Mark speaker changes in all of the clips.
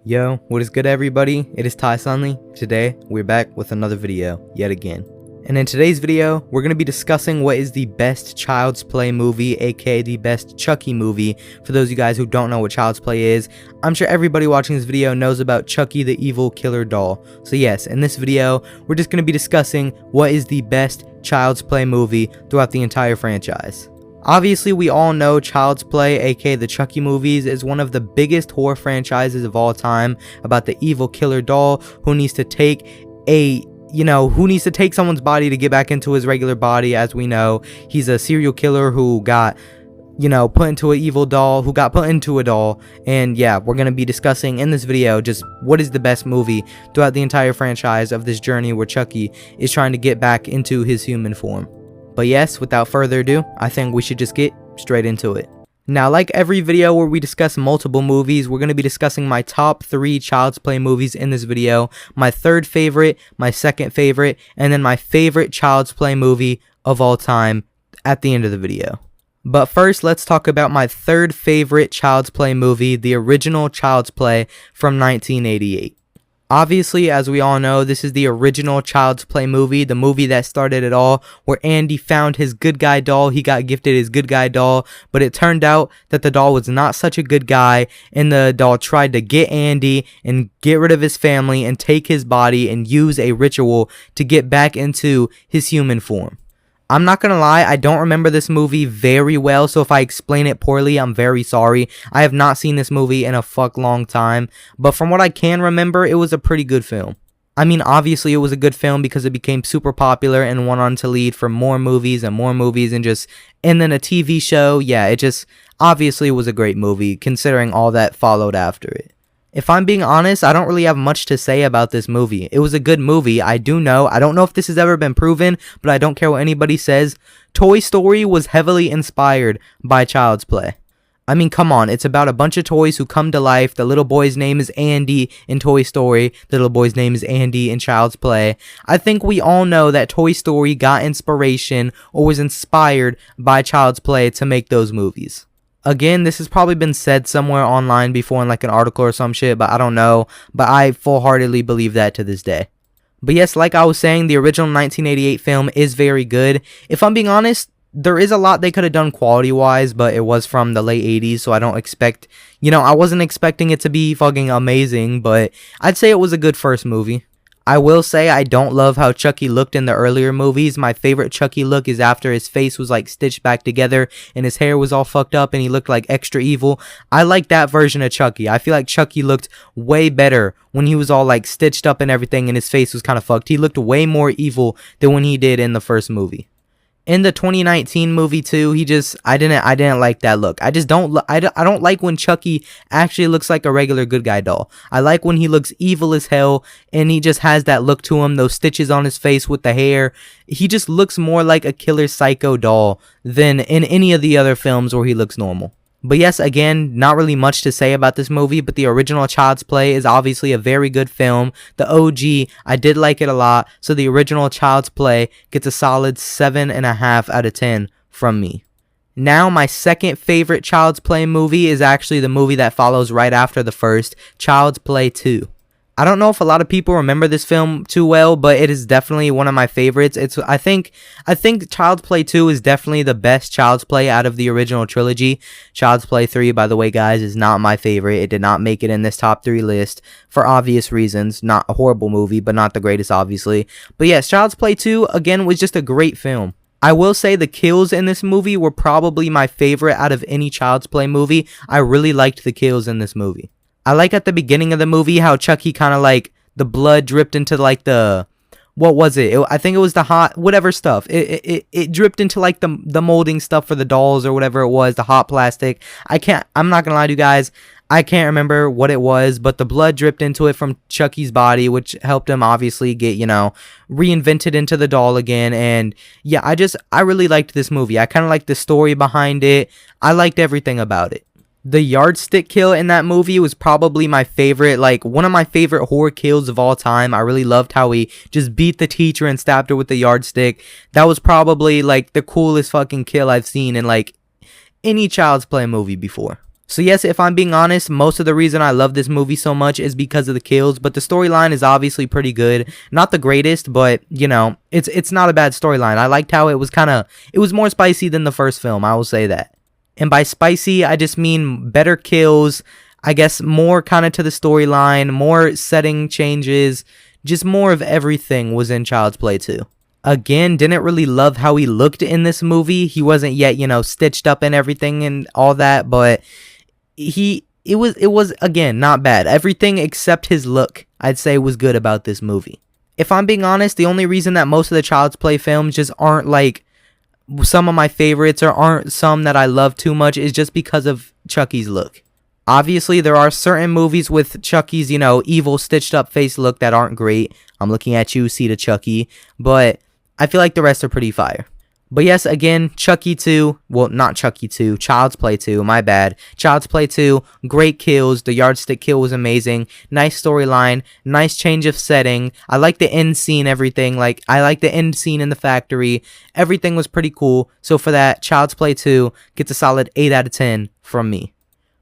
Speaker 1: Yo, what is good everybody? It is Ty Sunley. Today, we're back with another video, yet again. And in today's video, we're going to be discussing what is the best Child's Play movie, aka the best Chucky movie. For those of you guys who don't know what Child's Play is, I'm sure everybody watching this video knows about Chucky the Evil Killer Doll. So yes, in this video, we're just going to be discussing what is the best Child's Play movie throughout the entire franchise. Obviously, we all know Child's Play, aka the Chucky movies, is one of the biggest horror franchises of all time, about the evil killer doll who needs to take someone's body to get back into his regular body. As we know, he's a serial killer who got, put into an evil doll, who got put into a doll. And yeah, we're going to be discussing in this video just what is the best movie throughout the entire franchise of this journey where Chucky is trying to get back into his human form. But yes, without further ado, I think we should just get straight into it. Now, like every video where we discuss multiple movies, we're going to be discussing my top 3 Child's Play movies in this video, my third favorite, my second favorite, and then my favorite Child's Play movie of all time at the end of the video. But first, let's talk about my third favorite Child's Play movie, the original Child's Play from 1988. Obviously, as we all know, this is the original Child's Play movie, the movie that started it all, where Andy found his good guy doll. He got gifted his good guy doll, but it turned out that the doll was not such a good guy, and the doll tried to get Andy and get rid of his family and take his body and use a ritual to get back into his human form. I'm not gonna lie, I don't remember this movie very well, so if I explain it poorly, I'm very sorry. I have not seen this movie in a long time, but from what I can remember, it was a pretty good film. I mean, obviously it was a good film because it became super popular and went on to lead for more movies and then a TV show. Yeah, it just obviously was a great movie considering all that followed after it. If I'm being honest, I don't really have much to say about this movie. It was a good movie. I don't know if this has ever been proven, but I don't care what anybody says. Toy Story was heavily inspired by Child's Play. I mean, come on, it's about a bunch of toys who come to life. The little boy's name is Andy in Toy Story. The little boy's name is Andy in Child's Play. I think we all know that Toy Story got inspiration or was inspired by Child's Play to make those movies. Again, this has probably been said somewhere online before in like an article or some shit, but I don't know. But I full-heartedly believe that to this day. But yes, like I was saying, the original 1988 film is very good. If I'm being honest, there is a lot they could have done quality-wise, but it was from the late 80s, so I don't expect, I wasn't expecting it to be fucking amazing, but I'd say it was a good first movie. I will say I don't love how Chucky looked in the earlier movies. My favorite Chucky look is after his face was like stitched back together and his hair was all fucked up and he looked like extra evil. I like that version of Chucky. I feel like Chucky looked way better when he was all like stitched up and everything and his face was kind of fucked. He looked way more evil than when he did in the first movie. In the 2019 movie too, I didn't like that look. I don't like when Chucky actually looks like a regular good guy doll. I like when he looks evil as hell and he just has that look to him, those stitches on his face with the hair. He just looks more like a killer psycho doll than in any of the other films where he looks normal. But yes, again, not really much to say about this movie, but the original Child's Play is obviously a very good film. The OG, I did like it a lot, so the original Child's Play gets a solid 7.5 out of 10 from me. Now, my second favorite Child's Play movie is actually the movie that follows right after the first, Child's Play 2. I don't know if a lot of people remember this film too well, but it is definitely one of my favorites. I think Child's Play 2 is definitely the best Child's Play out of the original trilogy. Child's Play 3, by the way, guys, is not my favorite. It did not make it in this top 3 list for obvious reasons. Not a horrible movie, but not the greatest, obviously. But yes, Child's Play 2, again, was just a great film. I will say the kills in this movie were probably my favorite out of any Child's Play movie. I really liked the kills in this movie. I like at the beginning of the movie how Chucky kind of like the blood dripped into like what was it? I think it was the hot whatever stuff. It dripped into like the molding stuff for the dolls or whatever it was, the hot plastic. I'm not gonna lie to you guys, I can't remember what it was, but the blood dripped into it from Chucky's body, which helped him obviously get, reinvented into the doll again. And yeah, I really liked this movie. I kind of liked the story behind it. I liked everything about it. The yardstick kill in that movie was probably my favorite, like one of my favorite horror kills of all time. I really loved how he just beat the teacher and stabbed her with the yardstick. That was probably like the coolest fucking kill I've seen in like any Child's Play movie before. So yes, if I'm being honest, most of the reason I love this movie so much is because of the kills, but the storyline is obviously pretty good. Not the greatest, but you know, it's not a bad storyline. I liked how it was more spicy than the first film, I will say that. And by spicy, I just mean better kills, I guess more kind of to the storyline, more setting changes, just more of everything was in Child's Play 2. Again, didn't really love how he looked in this movie. He wasn't yet, you know, stitched up and everything and all that, but it was again not bad. Everything except his look, I'd say, was good about this movie. If I'm being honest, the only reason that most of the Child's Play films just aren't like some of my favorites or aren't some that I love too much is just because of Chucky's look. Obviously, there are certain movies with Chucky's, you know, evil stitched up face look that aren't great. I'm looking at you, see the Chucky, but I feel like the rest are pretty fire. But yes, again, Chucky 2, well, not Chucky 2, Child's Play 2, my bad. Child's Play 2, great kills, the yardstick kill was amazing, nice storyline, nice change of setting. I like the end scene, everything, like, I like the end scene in the factory. Everything was pretty cool, so for that, Child's Play 2 gets a solid 8 out of 10 from me.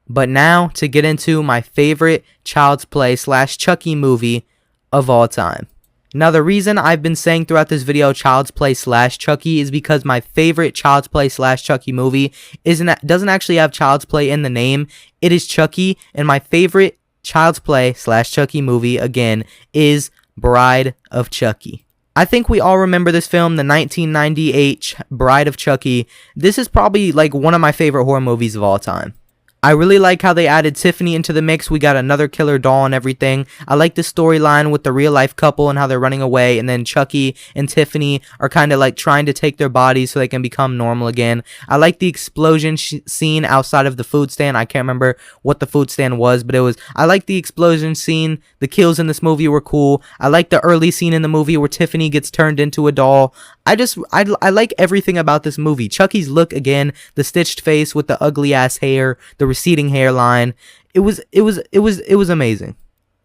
Speaker 1: But now, to get into my favorite Child's Play / Chucky movie of all time. Now, the reason I've been saying throughout this video Child's Play / Chucky is because my favorite Child's Play / Chucky movie doesn't actually have Child's Play in the name. It is Chucky, and my favorite Child's Play / Chucky movie, again, is Bride of Chucky. I think we all remember this film, the 1998 Bride of Chucky. This is probably like one of my favorite horror movies of all time. I really like how they added Tiffany into the mix. We got another killer doll and everything. I like the storyline with the real life couple and how they're running away, and then Chucky and Tiffany are kind of like trying to take their bodies so they can become normal again. I like the explosion scene outside of the food stand. I can't remember what the food stand was, but I like the explosion scene. The kills in this movie were cool. I like the early scene in the movie where Tiffany gets turned into a doll. I like everything about this movie. Chucky's look, again, the stitched face with the ugly ass hair, the receding hairline. It was amazing.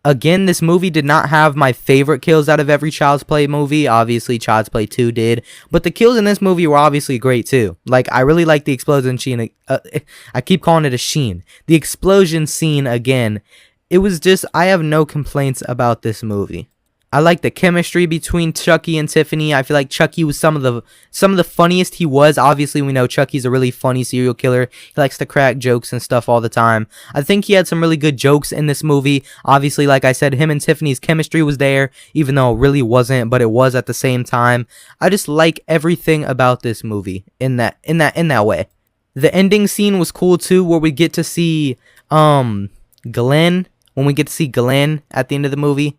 Speaker 1: Again, this movie did not have my favorite kills out of every Child's Play movie. Obviously, Child's Play 2 did, but the kills in this movie were obviously great too. Like, I really like the explosion scene. I keep calling it a sheen. The explosion scene, again, it was just, I have no complaints about this movie. I like the chemistry between Chucky and Tiffany. I feel like Chucky was some of the funniest he was. Obviously, we know Chucky's a really funny serial killer. He likes to crack jokes and stuff all the time. I think he had some really good jokes in this movie. Obviously, like I said, him and Tiffany's chemistry was there, even though it really wasn't, but it was at the same time. I just like everything about this movie in that way. The ending scene was cool too, where we get to see Glenn, when we get to see Glenn at the end of the movie.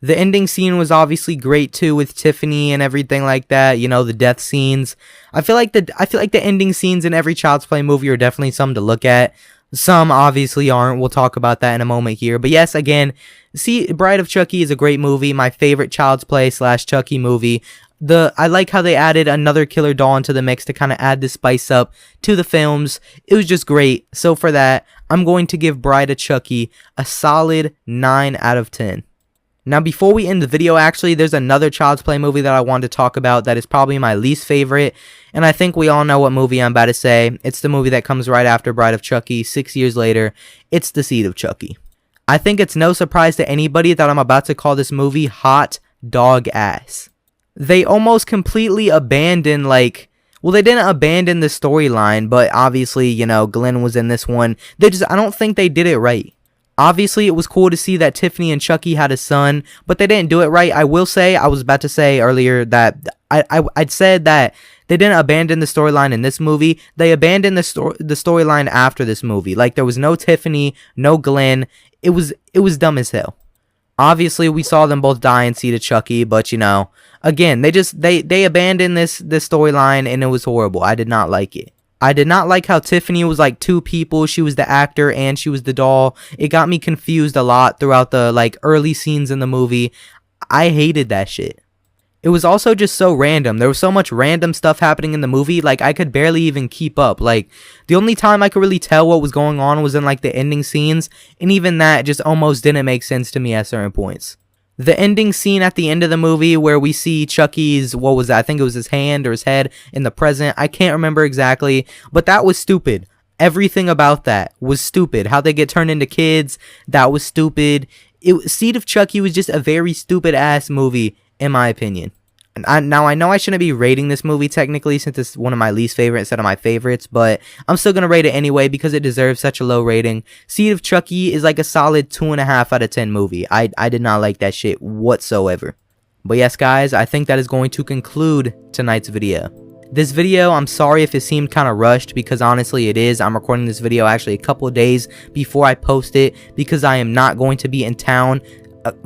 Speaker 1: The ending scene was obviously great too, with Tiffany and everything like that. You know, the death scenes. I feel like the ending scenes in every Child's Play movie are definitely something to look at. Some obviously aren't. We'll talk about that in a moment here. But yes, again, see, Bride of Chucky is a great movie. My favorite Child's Play / Chucky movie. I like how they added another killer doll into the mix to kind of add the spice up to the films. It was just great. So for that, I'm going to give Bride of Chucky a solid 9 out of 10. Now, before we end the video, actually, there's another Child's Play movie that I wanted to talk about that is probably my least favorite, and I think we all know what movie I'm about to say. It's the movie that comes right after Bride of Chucky, 6 years later. It's The Seed of Chucky. I think it's no surprise to anybody that I'm about to call this movie hot dog ass. They almost completely abandoned, well, they didn't abandon the storyline, but obviously, you know, Glenn was in this one. I don't think they did it right. Obviously, it was cool to see that Tiffany and Chucky had a son, but they didn't do it right. I will say, I was about to say earlier that I'd said that they didn't abandon the storyline in this movie. They abandoned the storyline after this movie. Like, there was no Tiffany, no Glenn. It was dumb as hell. Obviously, we saw them both die in Seed of Chucky, but you know, again, they abandoned this storyline, and it was horrible. I did not like it. I did not like how Tiffany was like two people. She was the actor and she was the doll. It got me confused a lot throughout the early scenes in the movie. I hated that shit. It was also just so random. There was so much random stuff happening in the movie, I could barely even keep up. The only time I could really tell what was going on was in the ending scenes, and even that just almost didn't make sense to me at certain points. The ending scene at the end of the movie where we see Chucky's, what was that? I think it was his hand or his head in the present. I can't remember exactly, but that was stupid. Everything about that was stupid. How they get turned into kids, that was stupid. Seed of Chucky was just a very stupid ass movie, in my opinion. And now I know I shouldn't be rating this movie technically, since it's one of my least favorite instead of my favorites, but I'm still gonna rate it anyway because it deserves such a low rating. Seed of Chucky is like a solid 2.5 out of 10 movie. I did not like that shit whatsoever. But yes, guys, I think that is going to conclude tonight's video. This video, I'm sorry if it seemed kind of rushed, because honestly it is. I'm recording this video actually a couple of days before I post it, because I am not going to be in town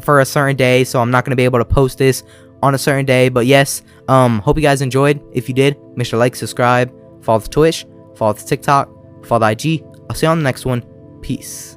Speaker 1: for a certain day, so I'm not going to be able to post this on a certain day. But yes, hope you guys enjoyed. If you did, make sure to like, subscribe, follow the Twitch, follow the TikTok, follow the IG. I'll see you on the next one. Peace.